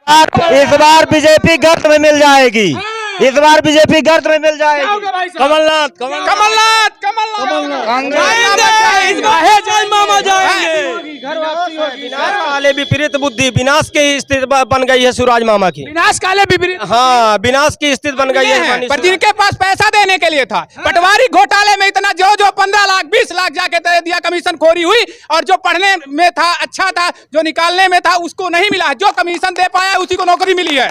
इस बार बीजेपी गर्त में मिल जाएगी। इस बार बीजेपी गर्त में मिल जाएगी। कमलनाथ कमलनाथ मामा जाएंगे। विनाश काले विपरीत बुद्धि, विनाश की स्थिति बन गई है सूरज मामा की। विनाश काले विपरीत, हाँ, विनाश की स्थिति बन गई है। पर जिनके पास पैसा देने के लिए था, पटवारी घोटाले में इतना जो 15 लाख 20 लाख जाके दे दिया, कमीशन खोरी हुई, और जो पढ़ने में था अच्छा था, जो निकालने में था उसको नहीं मिला। जो कमीशन दे पाया उसी को नौकरी मिली है।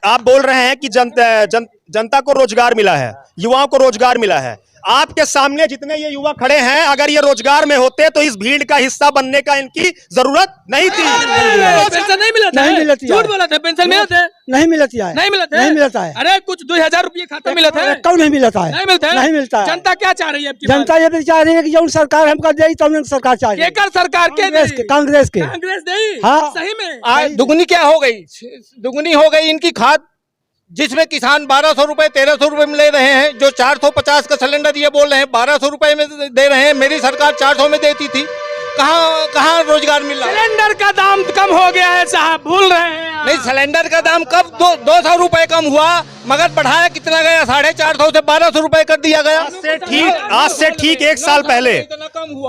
आप बोल रहे हैं कि जनता को रोजगार मिला है, युवाओं को रोजगार मिला है। आपके सामने जितने ये युवा खड़े हैं, अगर ये रोजगार में होते तो इस भीड़ का हिस्सा बनने का इनकी जरूरत नहीं थी। पेंशन नहीं मिलता है, झूठ बोला था। पेंशन मिलता है, नहीं मिलती है, नहीं मिलता है, नहीं मिलता है। अरे कुछ 2000 रुपये खाता मिलता है, कब नहीं मिलता है, नहीं मिलता है, नहीं मिलता है। जनता क्या चाह रही है? जनता ये भी चाह रही है कि जो सरकार हमको दे, तो सरकार चाह रही है। सरकार के कांग्रेस के नहीं, हाँ, सही में दुगनी क्या हो गई? दुगनी हो गई इनकी खाद, जिसमें किसान 1200 रुपए 1300 रुपए में ले रहे हैं। जो 450 का सिलेंडर ये बोल रहे हैं 1200 रुपए में दे रहे हैं। मेरी सरकार 400 में देती थी। कहाँ रोजगार मिल रहा है? सिलेंडर का दाम कम हो गया है साहब, भूल रहे हैं। नहीं, सिलेंडर का दाम कब 200 रुपए कम हुआ, मगर बढ़ाया कितना गया? 450 से 1200 रुपए कर दिया गया। आज से ठीक 1 साल पहले,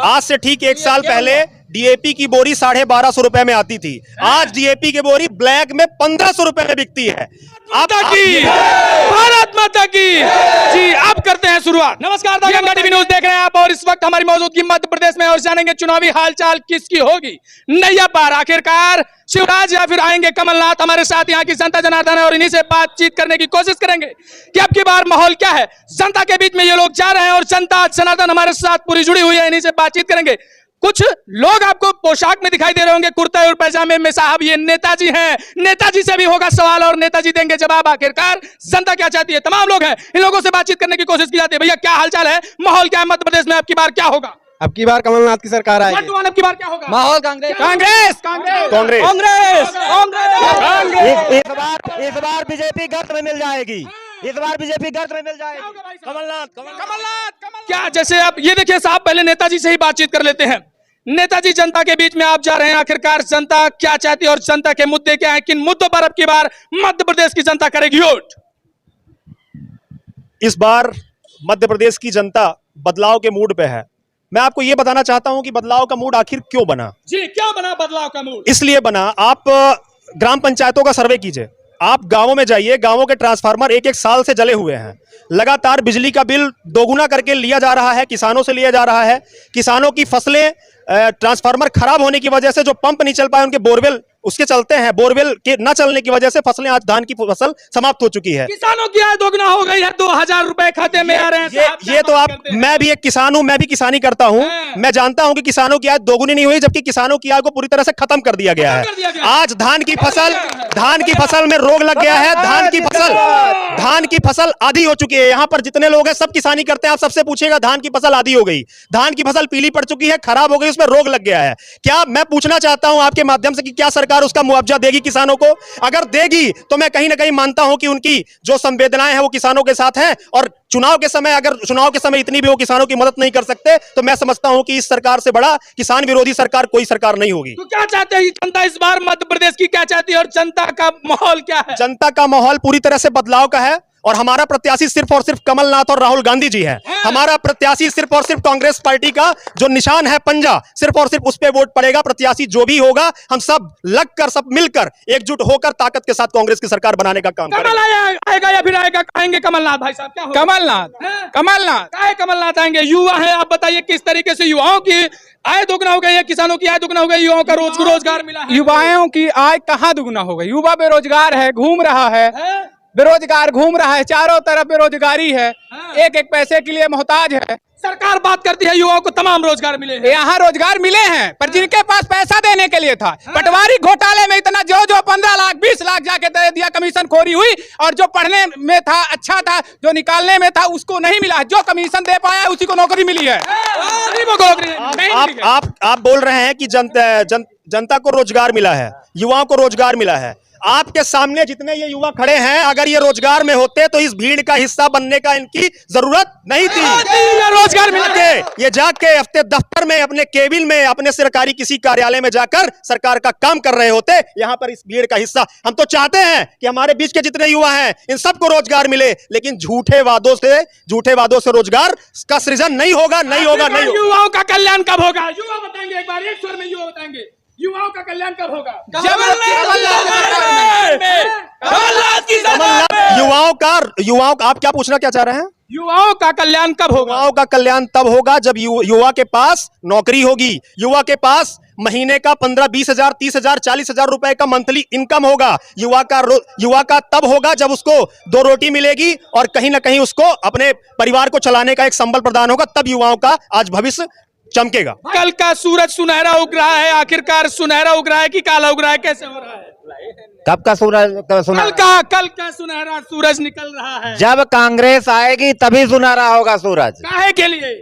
आज से ठीक 1 साल पहले डीएपी की बोरी 1250 रुपए में आती थी। आज डीएपी की बोरी ब्लैक में 1500 रुपए में बिकती है। भारत माता की जी। अब करते हैं शुरुआत। नमस्कार, गंगा टीवी न्यूज देख रहे हैं आप, और इस वक्त हमारी मौजूदगी मध्य प्रदेश में, और जानेंगे चुनावी हालचाल किसकी होगी। नैया पार आखिरकार शिवराज या फिर आएंगे कमलनाथ। हमारे साथ यहाँ की जनता जनार्दन है, और इन्हीं से बातचीत करने की कोशिश करेंगे कि अब की बार माहौल क्या है। जनता के बीच में ये लोग जा रहे हैं, और जनता जनार्दन हमारे साथ पूरी जुड़ी हुई है। इन्हीं से बातचीत करेंगे। कुछ लोग आपको पोशाक में दिखाई दे रहे होंगे, कुर्ता और पैजामे में। साहब, ये नेताजी हैं। नेताजी से भी होगा सवाल, और नेताजी देंगे जवाब। आखिरकार जनता क्या चाहती है, तमाम लोग हैं। इन लोगों से बातचीत करने की कोशिश की जाती है। भैया, क्या हालचाल है, माहौल क्या है मध्य प्रदेश में? अब की बार क्या होगा? अब की बार कमलनाथ की सरकार आएगी। अब की बार क्या होगा? माहौल कांग्रेस कांग्रेस कांग्रेस कांग्रेस इस बार बीजेपी गर्त में मिल जाएगी। इस बार बीजेपी गर्त में मिल जाएगी। कमलनाथ क्या? जैसे आप ये देखिए साहब, पहले नेताजी से ही बातचीत कर लेते हैं। नेताजी, जनता के बीच में आप जा रहे हैं, आखिरकार जनता क्या चाहती है और जनता के मुद्दे क्या हैं? किन मुद्दों पर अब की बार मध्य प्रदेश की जनता करेगी वोट? इस बार मध्य प्रदेश की जनता बदलाव के मूड पे है। मैं आपको यह बताना चाहता हूं कि बदलाव का मूड आखिर क्यों बना। जी, क्यों बना बदलाव का मूड? इसलिए बना, आप ग्राम पंचायतों का सर्वे कीजिए, आप गांवों में जाइए, गांवों के ट्रांसफार्मर 1-1 साल से जले हुए हैं। लगातार बिजली का बिल दोगुना करके लिया जा रहा है, किसानों से लिया जा रहा है। किसानों की फसलें ट्रांसफार्मर खराब होने की वजह से, जो पंप नहीं चल पाए, उनके बोरवेल उसके चलते हैं, बोरवेल के न चलने की वजह से फसलें, आज धान की फसल समाप्त हो चुकी है। किसानों की आय दोगुना हो गई है, 2000 रुपए खाते में आ रहे हैं। ये तो आप, मैं भी एक किसान हूं, मैं भी किसानी करता हूं। मैं जानता हूं कि किसानों की आय दोगुनी नहीं हुई, जबकि किसानों की आय को पूरी तरह से खत्म कर दिया गया है। आज धान की फसल में रोग लग गया है। धान की फसल आधी हो चुकी है। यहाँ पर जितने लोग हैं सब किसानी करते हैं, आप सबसे पूछिएगा, धान की फसल आधी हो गई, धान की फसल पीली पड़ चुकी है, खराब हो गई, उसमें रोग लग गया है। क्या मैं पूछना चाहता हूं आपके माध्यम से कि क्या सरकार उसका मुआवजा देगी किसानों को? अगर देगी तो मैं कहीं ना कहीं मानता हूं कि उनकी जो संवेदनाएं हैं वो किसानों के साथ हैं। और चुनाव के समय इतनी भी वो किसानों की मदद नहीं कर सकते, तो मैं समझता हूं कि इस सरकार से बड़ा किसान विरोधी सरकार कोई सरकार नहीं होगी। तो क्या चाहते हैं जनता इस बार मध्य प्रदेश की, क्या चाहती है, और जनता का माहौल क्या है? जनता का माहौल पूरी तरह से बदलाव का है, और हमारा प्रत्याशी सिर्फ और सिर्फ कमलनाथ और राहुल गांधी जी है। हमारा प्रत्याशी सिर्फ और सिर्फ कांग्रेस पार्टी का जो निशान है पंजा, सिर्फ और सिर्फ उस पे वोट पड़ेगा। प्रत्याशी जो भी होगा, हम सब लगकर, सब मिलकर, एकजुट होकर ताकत के साथ कांग्रेस की सरकार बनाने का काम करेंगे। आएगा या फिर आएंगे कमलनाथ? भाई साहब, क्या होगा? कमलनाथ आएंगे। युवा है, आप बताइए किस तरीके से युवाओं की आय दोगुना हो गई है, किसानों की आय दोगुना हो गई, युवाओं का रोजगार मिला है। युवाओं की आय कहाँ दुगुना हो गई? युवा बेरोजगार है, घूम रहा है, बेरोजगार घूम रहा है, चारों तरफ बेरोजगारी है, एक एक पैसे के लिए मोहताज है। सरकार बात करती है युवाओं को तमाम रोजगार मिले हैं। यहाँ रोजगार मिले हैं, पर जिनके पास पैसा देने के लिए था, पटवारी घोटाले में इतना जो 15 लाख 20 लाख जाके दे दिया, कमीशन खोरी हुई, और जो पढ़ने में था अच्छा था, जो निकालने में था उसको नहीं मिला। जो कमीशन दे पाया उसी को नौकरी मिली है। आप बोल रहे हैं कि जनता को रोजगार मिला है, युवाओं को रोजगार मिला है। आपके सामने जितने ये युवा खड़े हैं, अगर ये रोजगार में होते तो इस भीड़ का हिस्सा बनने का इनकी जरूरत नहीं थी। रोजगार मिल के ये जाके अपने दफ्तर में, अपने केबिन में, अपने सरकारी किसी कार्यालय में जाकर सरकार का काम कर रहे होते। यहाँ पर इस भीड़ का हिस्सा, हम तो चाहते हैं कि हमारे बीच के जितने युवा हैं इन सबको रोजगार मिले, लेकिन झूठे वादों से रोजगार का सृजन नहीं होगा, नहीं होगा, नहीं होगा। युवाओं का कल्याण कब होगा? युवा बताएंगे, एक बार एक स्वर में युवा बताएंगे, युवाओं का कल्याण कब होगा? युवाओं का आप क्या पूछना क्या चाह रहे हैं? युवाओं का कल्याण कब होगा? युवाओं का कल्याण तब होगा जब युवा के पास नौकरी होगी, युवा के पास महीने का 15-20 हजार, 30 हजार, 40 हजार रुपए का मंथली इनकम होगा। युवा का तब होगा जब उसको 2 रोटी मिलेगी और कहीं ना कहीं उसको अपने परिवार को चलाने का एक संबल प्रदान होगा। तब युवाओं का आज भविष्य चमकेगा। कल का सूरज सुनहरा उग रहा है, आखिरकार सुनहरा उग रहा है कि काला उग रहा है? कैसे हो रहा है? कब का सूरज कल का सुनहरा सूरज निकल रहा है। जब कांग्रेस आएगी तभी सुनहरा होगा सूरज। काहे के लिए?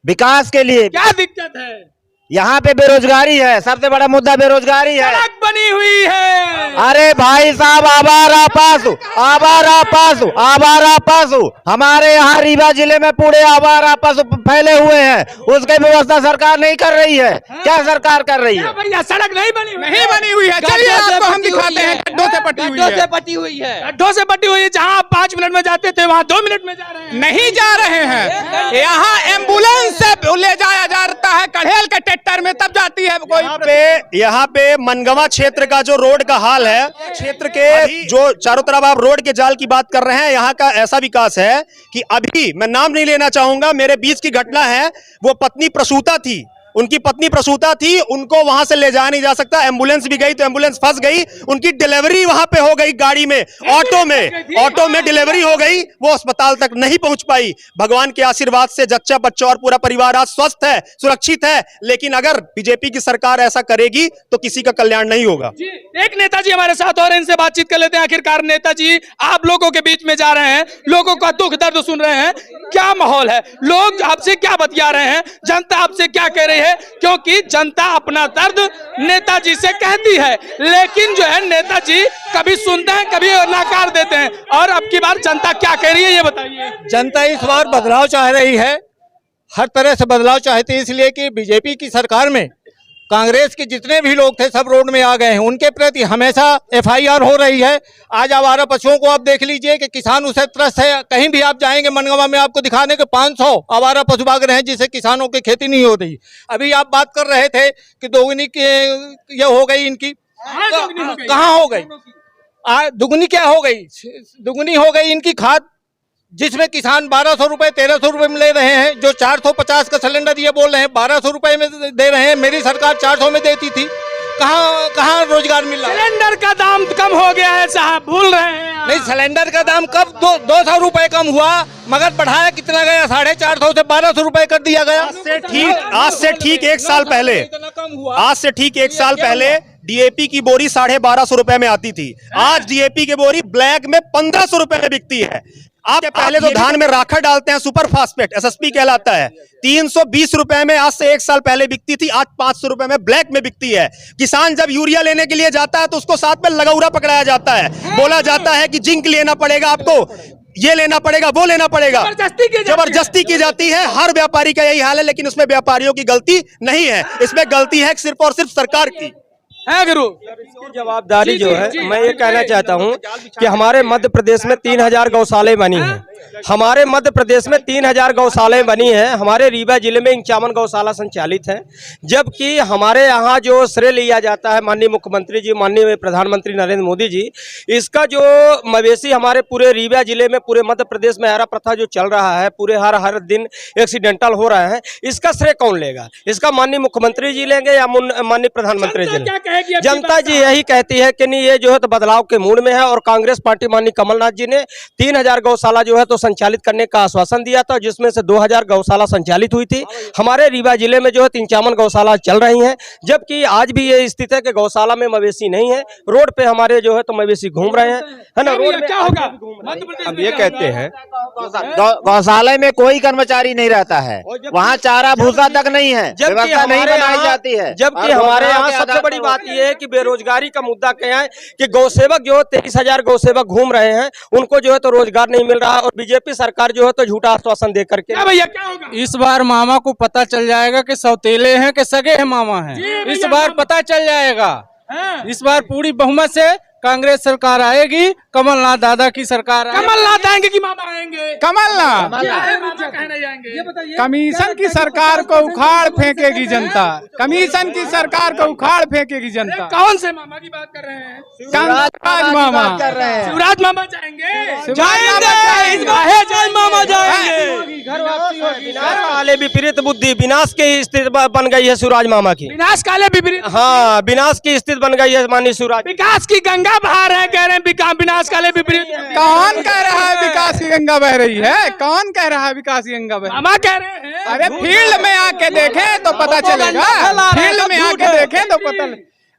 विकास के लिए। क्या दिक्कत है? यहाँ पे बेरोजगारी है, सबसे बड़ा मुद्दा बेरोजगारी है। सड़क बनी हुई है। अरे भाई साहब, आवारा पशु हमारे यहाँ रीवा जिले में पूरे आवारा पशु फैले हुए हैं, उसकी व्यवस्था सरकार नहीं कर रही है। क्या सरकार कर रही है? भैया सड़क नहीं बनी हुई है। चलिए आपको हम दिखाते हैं, गड्ढों से पटी हुई है। गड्ढों से पटी हुई है। जहाँ आप 5 मिनट में जाते थे वहाँ 2 मिनट में जा रहे हैं। नहीं जा रहे हैं। यहाँ एम्बुलेंस से ले जाया जाता है कढ़ेल के ट्रैक्टर में, तब जाती है कोई। यहाँ पे मनगवा क्षेत्र का जो रोड का हाल है, क्षेत्र के जो चारों तरफ आप रोड के जाल की बात कर रहे हैं, यहाँ का ऐसा विकास है कि अभी मैं नाम नहीं लेना चाहूंगा, मेरे बीच की घटना है। वो पत्नी प्रसूता थी, उनकी पत्नी प्रसूता थी, उनको वहां से ले जाया नहीं जा सकता। एम्बुलेंस भी गई तो एम्बुलेंस फंस गई, उनकी डिलीवरी वहां पे हो गई गाड़ी में, ऑटो में डिलीवरी हो गई, वो अस्पताल तक नहीं पहुंच पाई। भगवान के आशीर्वाद से जच्चा बच्चा और पूरा परिवार आज स्वस्थ है, सुरक्षित है। लेकिन अगर बीजेपी की सरकार ऐसा करेगी तो किसी का कल्याण नहीं होगा। एक नेताजी हमारे साथ और इनसे बातचीत कर लेते हैं। आखिरकार नेताजी, आप लोगों के बीच में जा रहे हैं, लोगों का दुख दर्द सुन रहे हैं, क्या माहौल है? लोग आपसे क्या बतिया रहे हैं? जनता आपसे क्या कह रही है? क्योंकि जनता अपना दर्द नेताजी से कहती है, लेकिन जो है नेताजी कभी सुनते हैं, कभी नकार देते हैं। और अब की बार जनता क्या कह रही है, ये बताइए। जनता इस बार बदलाव चाह रही है, हर तरह से बदलाव चाहती है, इसलिए कि बीजेपी की सरकार में कांग्रेस के जितने भी लोग थे सब रोड में आ गए हैं। उनके प्रति हमेशा FIR हो रही है। आज आवारा पशुओं को आप देख लीजिए कि किसान उसे त्रस्त है। कहीं भी आप जाएंगे मनगवा में आपको दिखाने के 500 आवारा पशु भाग रहे हैं, जिससे किसानों की खेती नहीं हो रही। अभी आप बात कर रहे थे कि दोगुनी ये हो गई इनकी, कहाँ हो गई? दुगुनी क्या हो गई? दुगुनी हो गई इनकी खाद, जिसमें किसान 1200 रुपए 1300 रुपए में ले रहे हैं। जो 450 का सिलेंडर ये बोल रहे हैं 1200 रुपए में दे रहे हैं। मेरी सरकार 400 में देती थी। कहाँ रोजगार मिल रहा है? सिलेंडर का दाम कम हो गया है साहब, भूल रहे हैं। नहीं, सिलेंडर का दाम कब 200 रुपए कम हुआ, मगर बढ़ाया कितना गया? 450 से 1200 रुपए कर दिया गया। आज से ठीक 1 साल पहले, आज से ठीक 1 साल पहले DAP की बोरी 1250 रुपए में आती थी। आज DAP की बोरी ब्लैक में 1500 रुपए में बिकती है। आप पहले तो धान में राखा डालते हैं, सुपर फास्फेट SSP कहलाता है, 320 रुपए में आज से 1 साल पहले बिकती थी, आज 500 रुपए में ब्लैक में बिकती है। किसान जब यूरिया लेने के लिए जाता है तो उसको साथ में लगौरा पकड़ाया जाता है, बोला जाता है कि जिंक लेना पड़ेगा आपको, ये लेना पड़ेगा, वो लेना पड़ेगा, जबरदस्ती की जाती है। हर व्यापारी का यही हाल है, लेकिन उसमें व्यापारियों की गलती नहीं है, इसमें गलती है सिर्फ और सिर्फ सरकार की है। गुरु, जवाबदारी जो है, मैं ये कहना चाहता हूँ कि हमारे मध्य प्रदेश में 3000 गौशालाएं बनी हैं। हमारे मध्य प्रदेश में 3000 गौशालाएं बनी हैं। हमारे रीवा जिले में 51 गौशाला संचालित हैं। जबकि हमारे यहाँ जो श्रेय लिया जाता है माननीय मुख्यमंत्री जी, माननीय प्रधानमंत्री नरेंद्र मोदी जी, इसका जो मवेशी हमारे पूरे रीवा जिले में, पूरे मध्य प्रदेश में हरा प्रथा जो चल रहा है, पूरे हर दिन एक्सीडेंटल हो रहे हैं, इसका श्रेय कौन लेगा? इसका माननीय मुख्यमंत्री जी लेंगे या माननीय प्रधानमंत्री जी लेंगे? जनता जी यही कहती है कि नहीं, ये जो है तो बदलाव के मूड में है। और कांग्रेस पार्टी माननीय कमलनाथ जी ने 3000 गौशाला जो है तो तो संचालित करने का आश्वासन दिया था, जिसमें से 2000 गौशाला संचालित हुई थी। हमारे रीवा जिले में जो है 53 गौशाला चल रही हैं, जबकि आज भी ये स्थिति है कि गौशाला में मवेशी नहीं है। रोड पे हमारे जो है तो मवेशी घूम रहे हैं, है ना। रोड में क्या होगा मध्य प्रदेश अब में ये क्या कहते होगा? हैं गौशाला में कोई कर्मचारी नहीं रहता है, वहाँ चारा भूसा तक नहीं है, जबकि व्यवस्था नहीं हमारे बनाई यहाँ जाती है। जबकि और हमारे रोजगार यहाँ के सबसे आधार बड़ी पर बात यह है कि बेरोजगारी का मुद्दा क्या है कि गौसेवक जो 23,000 गौसेवक घूम रहे हैं, उनको जो है तो रोजगार नहीं मिल रहा है, और बीजेपी सरकार जो है तो झूठा आश्वासन दे करके। क्या भैया क्या होगा? इस बार मामा को पता चल जाएगा कि सौतेले हैं कि सगे हैं मामा हैं। इस बार पता चल जाएगा। इस बार पूरी बहुमत से कांग्रेस सरकार आएगी, कमलनाथ दादा की सरकार आएगी। कमलनाथ आएंगे कि मामा आएंगे? कमलनाथ क्या है मामा कहने जाएंगे? ये बताइए। कमीशन की सरकार को उखाड़ फेंकेगी जनता, कमीशन की सरकार को उखाड़ फेंकेगी जनता। कौन से मामा की बात कर रहे हैं? शिवराज मामा कर रहे हैं। शिवराज मामा जाएंगे? जाएंगे। इस बार है जय मामा जाएंगे। विनाश काले विपरीत बुद्धि, विनाश की स्थिति बन गई है शिवराज मामा की। विनाश काले विपरीत। हाँ, विनाश की स्थिति बन गई है माननीय शिवराज। विकास की गंगा बहा रहे हैं, कह रहे हैं विनाश काले विपरीत। कौन कह रहा है विकास की गंगा बह रही है? कौन कह रहा है विकास की गंगा बह रही है? मामा कह रहे हैं। अरे फील्ड में आके देखें तो पता चलेगा, फील्ड में आके देखें तो पता।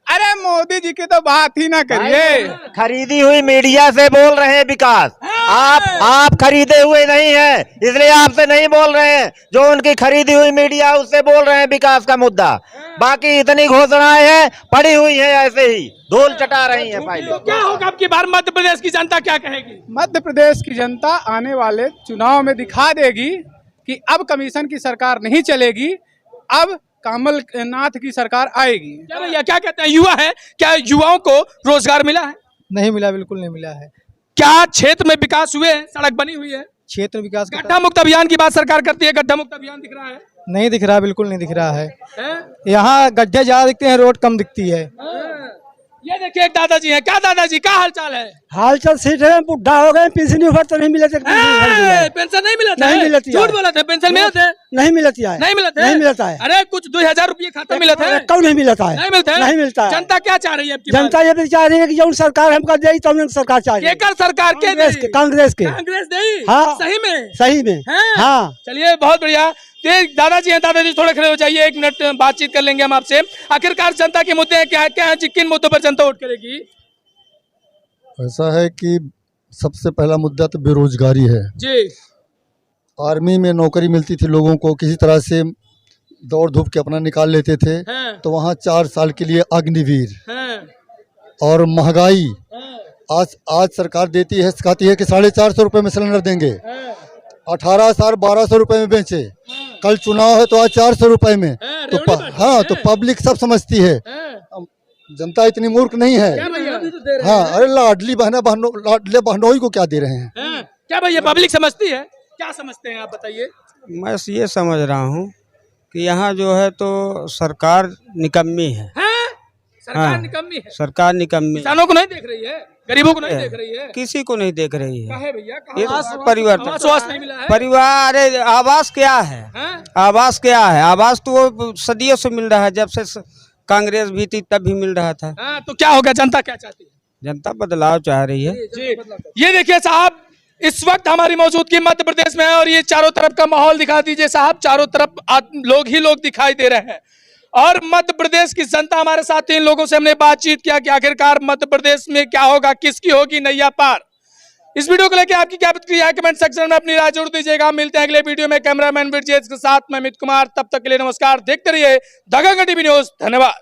अरे मोदी जी की तो बात ही ना करिए। खरीदी हुई मीडिया से बोल रहे हैं विकास, आप खरीदे हुए नहीं हैं, इसलिए आपसे नहीं बोल रहे हैं। जो उनकी खरीदी हुई मीडिया उससे बोल रहे हैं विकास का मुद्दा। बाकी इतनी घोषणाएं हैं पड़ी हुई हैं, ऐसे ही धूल चटा रही हैं फाइल। तो क्या होगा अब की बार मध्य प्रदेश की जनता क्या कहेगी? मध्य प्रदेश की जनता आने वाले चुनाव में दिखा देगी कि अब कमीशन की सरकार नहीं चलेगी, अब कमलनाथ की सरकार आएगी। क्या भैया क्या कहते हैं? युवा है, क्या युवाओं को रोजगार मिला है? नहीं मिला, बिल्कुल नहीं मिला है। क्या क्षेत्र में विकास हुए हैं? सड़क बनी हुई है? क्षेत्र विकास गड्ढा मुक्त अभियान की बात सरकार करती है, गड्ढा मुक्त अभियान दिख रहा है? नहीं दिख रहा, बिल्कुल नहीं दिख रहा है। हैं? यहाँ गड्ढे ज्यादा दिखते हैं, रोड कम दिखती है। ये देखिए एक दादाजी हैं। क्या दादाजी क्या हाल चाल है? हाल चाल सीट है, बुढ़ा हो गए, पेंशन ऊपर तो नहीं मिले थे। पेंशन नहीं मिलता नहीं है? मिलती है। झूठ बोला था, पेंशन मिलते हैं? नहीं मिलता है, नहीं मिलते हैं? नहीं मिलता है। अरे कुछ 2000 रुपये खाता मिलता है? क्यों नहीं मिलता है? नहीं मिलता है? नहीं मिलता है। जनता क्या चाह रही है? जनता ये भी चाह रही है कि जो सरकार हमको दे तो हम सरकार चाहिए। केकर सरकार के कांग्रेस के, कांग्रेस के। कांग्रेस नहीं? हाँ। सही में? सही में। हैं? हाँ। चलिए बहुत बढ़िया। दादाजी हैं, दादाजी थोड़े खड़े हो जाइए, 1 मिनट बातचीत कर लेंगे हम आपसे। आखिरकार जनता के मुद्दे हैं, क्या क्या है, किन मुद्दों पर जनता वोट करेगी? ऐसा है कि सबसे पहला मुद्दा तो बेरोजगारी है जी। आर्मी में नौकरी मिलती थी लोगों को, किसी तरह से दौड़ धूप के अपना निकाल लेते थे, हैं? तो वहाँ 4 साल के लिए अग्निवीर। हैं? और महंगाई हैं? आज सरकार देती है, कहती है कि 450 रुपये में सिलेंडर देंगे, हैं? 18 साल 1200 रुपये में बेचे। कल चुनाव है तो आज 400 रुपये में। हैं? तो रेवड़ी बढ़ हाँ, गई तो है। पब्लिक सब समझती है, हैं? जनता इतनी मूर्ख नहीं है। क्या भैया? हाँ, अरे लाडली बहनोई को क्या दे रहे हैं? हैं? क्या भैया पब्लिक समझती है? क्या समझते हैं आप बताइए? मैं ये समझ रहा हूँ कि यहाँ जो है तो सरकार निकम्मी है। हैं? सरकार हाँ। निकम्मी है? सरकार निकम्मी किसानों को नहीं देख रही है, गरीबों को नहीं देख रही है? किसी को नहीं देख रही है। काहे भैया? ये कहाँ? तो परिवर्तन आवास नहीं मिला है? परिवार, अरे आवास क्या है? हैं? आवास क्या है? आवास तो वो सदियों से मिल रहा है, जब से कांग्रेस भी थी तब भी मिल रहा था। हाँ, तो क्या होगा? जनता क्या चाहती है? जनता बदलाव चाह रही है। जी। ये देखिए साहब, इस वक्त हमारी मौजूदगी मध्य प्रदेश में है और ये चारों तरफ का माहौल दिखा दीजिए साहब। चारों तरफ लोग ही लोग दिखाई दे रहे हैं और मध्य प्रदेश की जनता हमारे साथ। इन लोगों से हमने बातचीत किया कि आखिरकार मध्य प्रदेश में क्या होगा, किसकी होगी नैया पार। इस वीडियो को लेकर आपकी क्या प्रतिक्रिया है? कमेंट सेक्शन में अपनी राय जरूर दीजिएगा। मिलते हैं अगले वीडियो में कैमरामैन विजय के साथ मैं अमित कुमार। तब तक के लिए नमस्कार। देखते रहिए दंगल टीवी न्यूज। धन्यवाद।